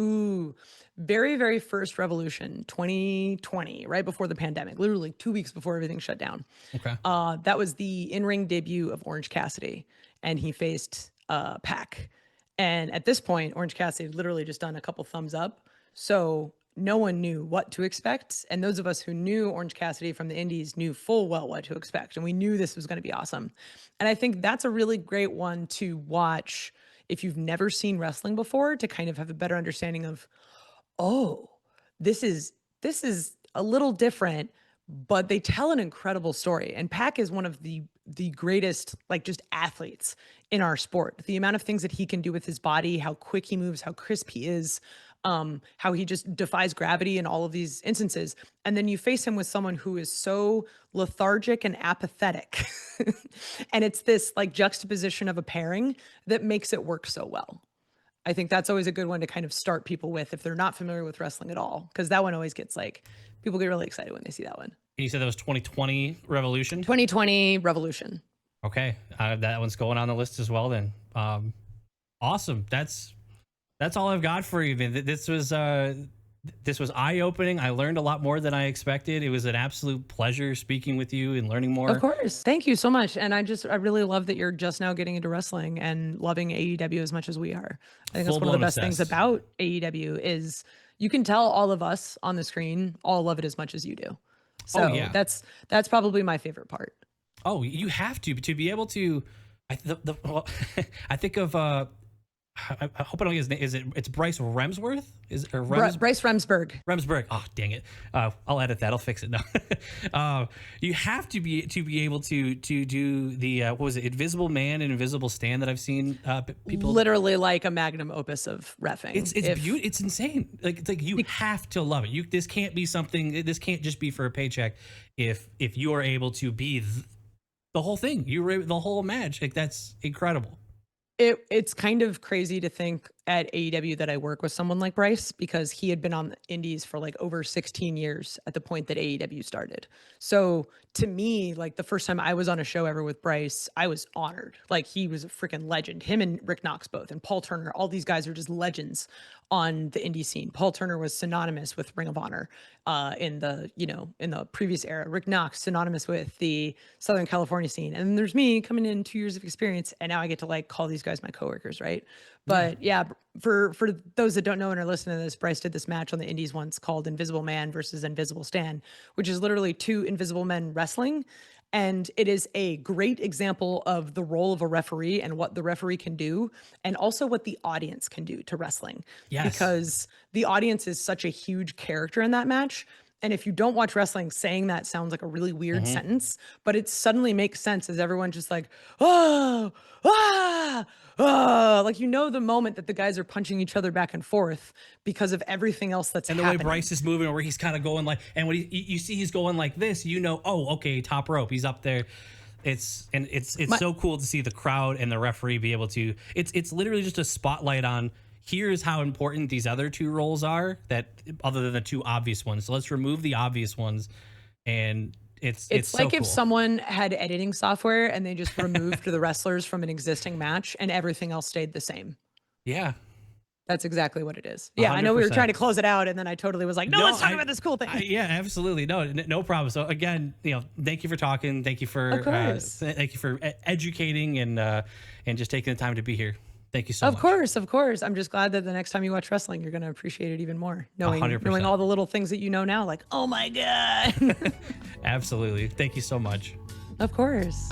Ooh, very, very first Revolution, 2020, right before the pandemic, literally 2 weeks before everything shut down. Okay. That was the in-ring debut of Orange Cassidy, and he faced Pac. And at this point, Orange Cassidy had literally just done a couple thumbs up, so no one knew what to expect. And those of us who knew Orange Cassidy from the Indies knew full well what to expect, and we knew this was going to be awesome. And I think that's a really great one to watch if you've never seen wrestling before, to kind of have a better understanding of, oh, this is a little different, but they tell an incredible story. And Pac is one of the the greatest, like, just athletes in our sport. The amount of things that he can do with his body, how quick he moves, how crisp he is, how he just defies gravity in all of these instances. And then you face him with someone who is so lethargic and apathetic. And it's this like juxtaposition of a pairing that makes it work so well. I think that's always a good one to kind of start people with if they're not familiar with wrestling at all, because that one always gets like, people get really excited when they see that one. And you said that was 2020 Revolution? 2020 Revolution. Okay. That one's going on the list as well then. Awesome. That's all I've got for you, man. This was eye-opening. I learned a lot more than I expected. It was an absolute pleasure speaking with you and learning more. Of course. Thank you so much. And I really love that you're just now getting into wrestling and loving AEW as much as we are. I think that's one of the best things about AEW is you can tell all of us on the screen all love it as much as you do. So that's probably my favorite part. Oh, you have to be able to. I think of. I hope I don't get his name. It's Bryce Remsworth? Bryce Remsburg? Remsburg. Oh, dang it. I'll edit that. I'll fix it now. You have to be able to do the what was it? Invisible Man and Invisible Stand that I've seen people literally like a magnum opus of reffing. It's insane. It's like you have to love it. This can't be something. This can't just be for a paycheck. If you are able to be the whole thing, the whole match. Like that's incredible. It's kind of crazy to think at AEW that I work with someone like Bryce, because he had been on the indies for like over 16 years at the point that AEW started. So to me, like the first time I was on a show ever with Bryce, I was honored. Like he was a freaking legend. Him and Rick Knox both, and Paul Turner, all these guys are just legends on the indie scene. Paul Turner was synonymous with Ring of Honor in the previous era. Rick Knox synonymous with the Southern California scene. And then there's me coming in 2 years of experience, and now I get to like call these guys my coworkers, right? But yeah, for those that don't know and are listening to this, Bryce did this match on the indies once called Invisible Man versus Invisible Stan, which is literally two invisible men wrestling. And it is a great example of the role of a referee and what the referee can do, and also what the audience can do to wrestling. Yes. Because the audience is such a huge character in that match. And if you don't watch wrestling, saying that sounds like a really weird sentence, but it suddenly makes sense as everyone just like, oh, like, you know, the moment that the guys are punching each other back and forth because of everything else that's happening. And the way Bryce is moving, where he's kind of going like, and when you see he's going like this, you know, oh, okay, top rope, he's up there. It's so cool to see the crowd and the referee be able to. It's literally just a spotlight on. Here's how important these other two roles are, that other than the two obvious ones. So let's remove the obvious ones, and it's so like cool. If someone had editing software and they just removed the wrestlers from an existing match and everything else stayed the same. Yeah. That's exactly what it is. Yeah, 100%. I know we were trying to close it out, and then I totally was like, no, let's talk about this cool thing. Yeah, absolutely. No problem. So again, thank you for talking. Thank you for educating and just taking the time to be here. Thank you so much. Of course. I'm just glad that the next time you watch wrestling, you're going to appreciate it even more. Knowing all the little things that you know now, like, oh my God. Absolutely. Thank you so much. Of course.